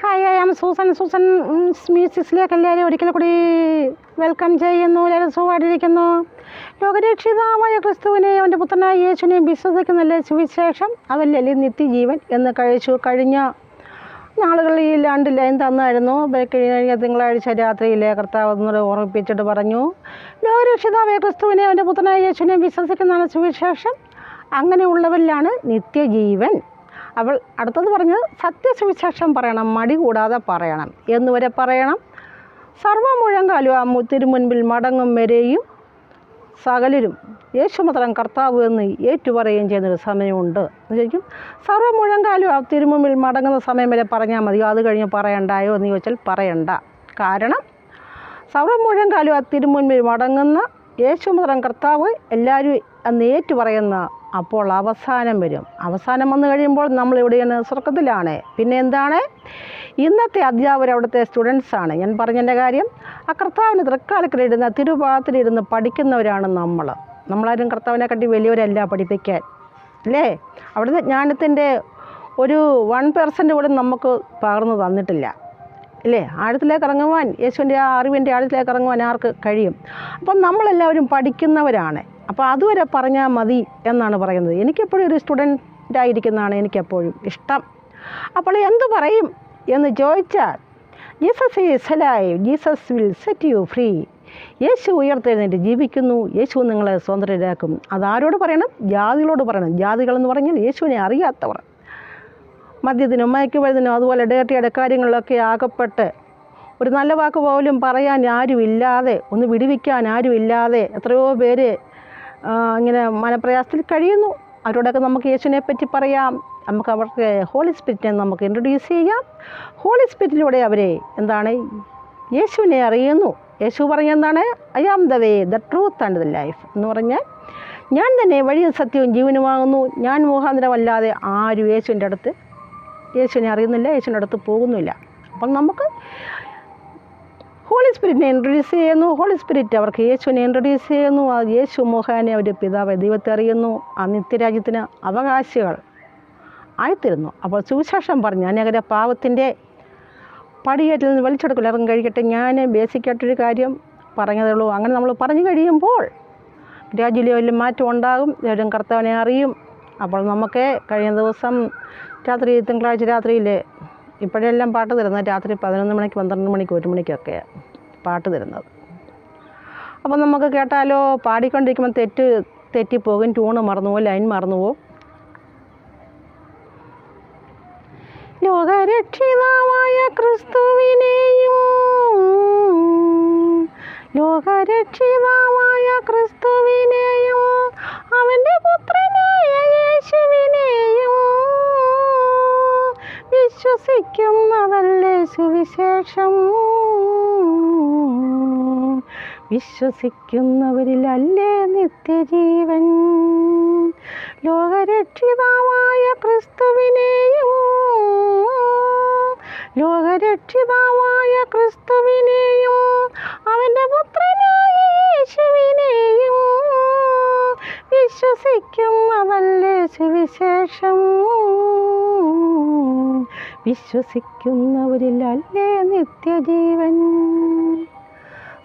Hi, I am Susan മ്യൂസിക്സിലേക്ക് എല്ലാവരും ഒരിക്കൽ കൂടി വെൽക്കം ചെയ്യുന്നു. എല്ലാവരും സുഖമായിട്ടിരിക്കുന്നു. ലോകരക്ഷിതാവായ ക്രിസ്തുവിനെ അവൻ്റെ പുത്രനായ യേശുവിനെയും വിശ്വസിക്കുന്നല്ലേ സുവിശേഷം, അവല്ലല്ലേ നിത്യജീവൻ എന്ന് കഴിഞ്ഞ നാളുകളിൽ 2 ലൈൻ തന്നായിരുന്നു. കഴിഞ്ഞ തിങ്കളാഴ്ച രാത്രിയിലെ കർത്താവ് ഒന്നുകൂടെ ഓർമ്മിപ്പിച്ചിട്ട് പറഞ്ഞു, ലോകരക്ഷിതാവായ ക്രിസ്തുവിനെ അവൻ്റെ പുത്രനായ യേശുവിനെയും വിശ്വസിക്കുന്നതാണ് സുവിശേഷം, അങ്ങനെയുള്ളവരിലാണ് നിത്യജീവൻ. അവൾ അടുത്തത് പറഞ്ഞത് സത്യസുവിശേഷം പറയണം, മടി കൂടാതെ പറയണം, എന്നുവരെ പറയണം. സർവ്വമുഴങ്കാലും ആ തിരുമുൻപിൽ മടങ്ങും വരെയും സകലരും യേശുമാത്രം കർത്താവ് എന്ന് ഏറ്റുപറയുകയും ചെയ്യുന്നൊരു സമയമുണ്ട് എന്ന് ചോദിക്കും. സർവ്വമുഴങ്കാലും ആ തിരുമുൻപിൽ മടങ്ങുന്ന സമയം വരെ പറഞ്ഞാൽ മതിയോ, അത് കഴിഞ്ഞ് പറയണ്ടായോ എന്ന് ചോദിച്ചാൽ പറയണ്ട. കാരണം സർവ്വമുഴങ്കാലും ആ തിരുമുൻപിൽ മടങ്ങുന്ന യേശുമാത്രം കർത്താവ് എല്ലാവരും അന്ന് ഏറ്റുപറയുന്ന അപ്പോൾ അവസാനം വരും. അവസാനം വന്നു കഴിയുമ്പോൾ നമ്മളിവിടെയാണ് സ്വർഗത്തിലാണ്. പിന്നെ എന്താണ്? ഇന്നത്തെ അധ്യാപകർ അവിടുത്തെ സ്റ്റുഡൻസാണ്. ഞാൻ പറഞ്ഞതിൻ്റെ കാര്യം, ആ കർത്താവിന് തൃക്കാലത്തിലിരുന്ന് തിരുപാദത്തിലിരുന്ന് പഠിക്കുന്നവരാണ് നമ്മളാരും കർത്താവിനെ കണ്ടി വലിയവരല്ല പഠിപ്പിക്കാൻ, അല്ലേ? അവിടുത്തെ ജ്ഞാനത്തിൻ്റെ ഒരു 1% പോലും നമുക്ക് പകർന്നു തന്നിട്ടില്ല, അല്ലേ? ആഴത്തിലേക്ക് ഇറങ്ങുവാൻ, യേശുവിൻ്റെ ആ അറിവിൻ്റെ ആഴത്തിലേക്ക് ഇറങ്ങുവാൻ ആർക്ക് കഴിയും? അപ്പം നമ്മളെല്ലാവരും പഠിക്കുന്നവരാണ്. അപ്പോൾ അതുവരെ പറഞ്ഞാൽ മതി എന്നാണ് പറയുന്നത്. എനിക്കെപ്പോഴും ഒരു സ്റ്റുഡൻ്റായിരിക്കുന്നതാണ് എനിക്കെപ്പോഴും ഇഷ്ടം. അപ്പോൾ എന്തു പറയും എന്ന് ചോദിച്ചാൽ, Jesus is alive, Jesus will set you free. യേശു ഉയർത്തെഴുന്നേറ്റ് ജീവിക്കുന്നു, യേശു നിങ്ങളെ സ്വതന്ത്രരാക്കും. അതാരോട് പറയണം? ജാതികളോട് പറയണം. ജാതികളെന്ന് പറഞ്ഞാൽ യേശുവിനെ അറിയാത്തവർ, മദ്യത്തിനും മയക്കുമരുന്നിനും അതുപോലെ ഡേർട്ടിയുടെ കാര്യങ്ങളിലൊക്കെ ആകപ്പെട്ട് ഒരു നല്ല വാക്ക് പോലും പറയാൻ ആരുമില്ലാതെ, ഒന്ന് വിടുവിക്കാൻ ആരുമില്ലാതെ എത്രയോ പേര് ഇങ്ങനെ മനപ്രയാസത്തിൽ കഴിയുന്നു. അവരോടൊക്കെ നമുക്ക് യേശുവിനെ പറ്റി പറയാം. നമുക്ക് അവർക്ക് ഹോളി സ്പിരിറ്റിനെ നമുക്ക് ഇൻട്രൊഡ്യൂസ് ചെയ്യാം. ഹോളി സ്പിരിറ്റിലൂടെ അവരെ എന്താണ്? യേശുവിനെ അറിയുന്നു. യേശു പറഞ്ഞ എന്താണ്? I am the way, the truth and the life എന്ന് പറഞ്ഞാൽ, ഞാൻ തന്നെ വഴിയും സത്യവും ജീവനുമാകുന്നു, ഞാൻ മുഖാന്തരമല്ലാതെ ആരും യേശുവിനെ അറിയുന്നില്ല, യേശുവിൻ്റെ അടുത്ത് പോകുന്നില്ല. അപ്പം നമുക്ക് ഹോളി സ്പിരിറ്റിനെ ഇൻട്രൊഡ്യൂസ് ചെയ്യുന്നു. ഹോളി സ്പിരിറ്റ് അവർക്ക് യേശുവിനെ ഇൻട്രൊഡ്യൂസ് ചെയ്യുന്നു. ആ യേശു മുഖേന അവർ പിതാവ് ദൈവത്തെ അറിയുന്നു, ആ നിത്യരാജ്യത്തിന് അവകാശികൾ ആയിത്തീരുന്നു. അപ്പോൾ സുവിശേഷം പറഞ്ഞ് അനേകര പാവത്തിൻ്റെ പടിയേറ്റിൽ നിന്ന് വലിച്ചെടുക്കില്ല ഇറങ്ങി കഴിക്കട്ടെ. ഞാൻ ബേസിക്കായിട്ടൊരു കാര്യം പറഞ്ഞതേ ഉള്ളൂ. അങ്ങനെ നമ്മൾ പറഞ്ഞു കഴിയുമ്പോൾ ഗ്രാജുവലി വലിയ മാറ്റം ഉണ്ടാകും, എല്ലാവരും കർത്താവിനെ അറിയും. അപ്പോൾ നമുക്ക് കഴിഞ്ഞ ദിവസം രാത്രി, തിങ്കളാഴ്ച രാത്രിയിൽ ഇപ്പോഴെല്ലാം പാട്ട് തരുന്നത് രാത്രി 11 മണിക്ക് 12 മണിക്ക് 1 മണിക്കൊക്കെ പാട്ട് തരുന്നത്. അപ്പം നമുക്ക് കേട്ടാലോ? പാടിക്കൊണ്ടിരിക്കുമ്പോൾ തെറ്റിപ്പോകും, ട്യൂണ് മറന്നുപോകും, ലൈൻ മറന്നുപോകും. ലോകരക്ഷിതാവായ ക്രിസ്തുവിനെയും അവൻ്റെ പുത്രനായ യേശുവിനെയും വിശ്വസിക്കുന്നതല്ലേ സുവിശേഷം, വിശ്വസിക്കുന്നവരിലല്ലേ നിത്യജീവൻ. ലോകരക്ഷിതാവായ ക്രിസ്തുവിനെയും അവൻ്റെ പുത്രനായ യേശുവിനെയും വിശ്വസിക്കുന്നതല്ലേ സുവിശേഷം, വിശ്വസിക്കുന്നവരിലല്ലേ നിത്യജീവൻ.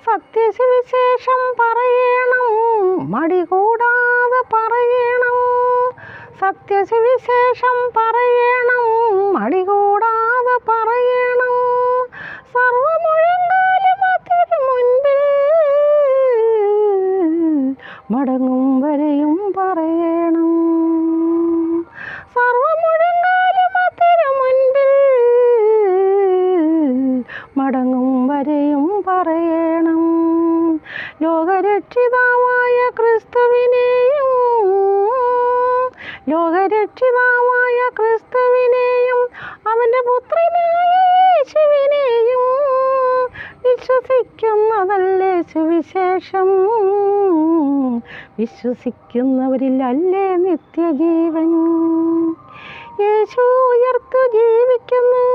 സത്യസുവിശേഷം പറയണം, മടി കൂടാതെ പറയണം. സത്യസുവിശേഷം പറയണം, മടി കൂടാതെ പറയണം. സർവ്വമുഴങ്കാലും തിരുമുൻപിൽ മടങ്ങും വരെയും പറയണം. സർവ്വമുഴങ്കാലും തിരുമുൻപിൽ മടങ്ങും വരെയും പറയണം. ലോകരക്ഷിതാവായ ക്രിസ്തുവിനെയും അവൻ്റെ പുത്രനായ യേശുവിനെയും വിശ്വസിക്കുന്നതല്ലേ സുവിശേഷം, വിശ്വസിക്കുന്നവരിലല്ലേ നിത്യജീവൻ. യേശു ഉയർത്തു ജീവിക്കുന്നു,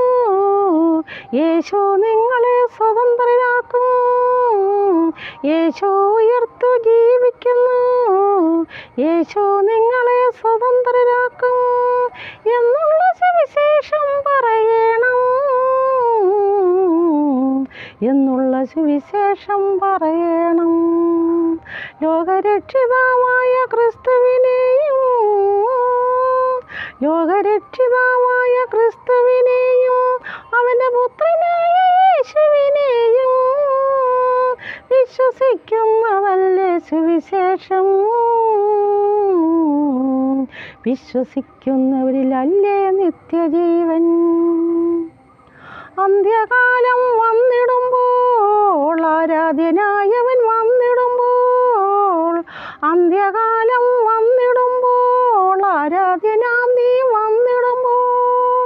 യേശു നിങ്ങളെ സ്വതന്ത്രരാക്കും. യേശു ഉയർത്തു ജീവിക്കുന്നു, യേശു നിങ്ങളെ സ്വതന്ത്രരാക്കും എന്നുള്ള സുവിശേഷം പറയണം. എന്നുള്ള സുവിശേഷം പറയണം. ലോകരക്ഷിതാവായ ക്രിസ്തുവിനെയും അവൻ്റെ പുത്രനായ യേശുവിനെയും വിശ്വസിക്കുന്നതല്ലേ സുവിശേഷം. വിശ്വസിക്കുന്നവരിലല്ലേ നിത്യജീവൻ. അന്ത്യകാലം വന്നിടുമ്പോൾ ആരാധ്യനായവൻ വന്നിടുമ്പോൾ, അന്ത്യകാലം വന്നിടുമ്പോൾ ആരാധ്യനാം നീ വന്നിടുമ്പോൾ,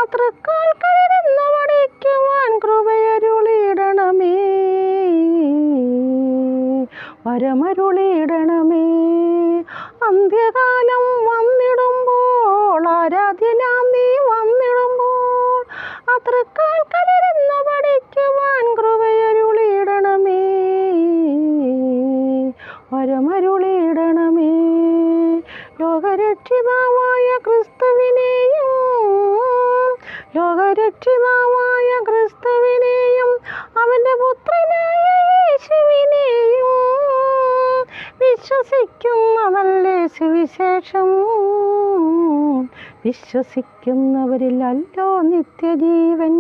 അത്രക്കാൽ കയറുന്ന വടിക്കുവാൻ കൃപയരുളിയിടണമേ, വരമരുളിയിടണമേ. അന്ത്യകാലം വന്നിടുമ്പോൾ ആരാധ്യനാം നീ വന്നിടുമ്പോൾ, അത്രക്കാൽ കലരുന്ന പഠിക്കുവാൻ കൃപയരുളിയിടണമേ, വരമരുളിയിടണമേ. ലോകരക്ഷിതാവായ ക്രിസ്തുവിനെയും അവൻ്റെ പുത്രനായ യേശുവിനെയും വിശ്വസിക്കുന്നതല്ലേ സുവിശേഷം. വിശ്വസിക്കുന്നവരിലല്ലോ നിത്യജീവൻ.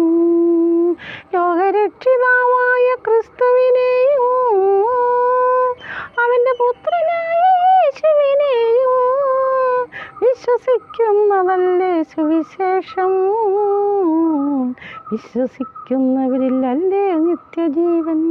ലോകരക്ഷിതാവായ ക്രിസ്തുവിനെയും അവൻ്റെ പുത്രനായ യേശുവിനെയും വിശ്വസിക്കുന്നതല്ലേ സുവിശേഷം. വിശ്വസിക്കുന്നവരിലല്ലേ നിത്യജീവൻ.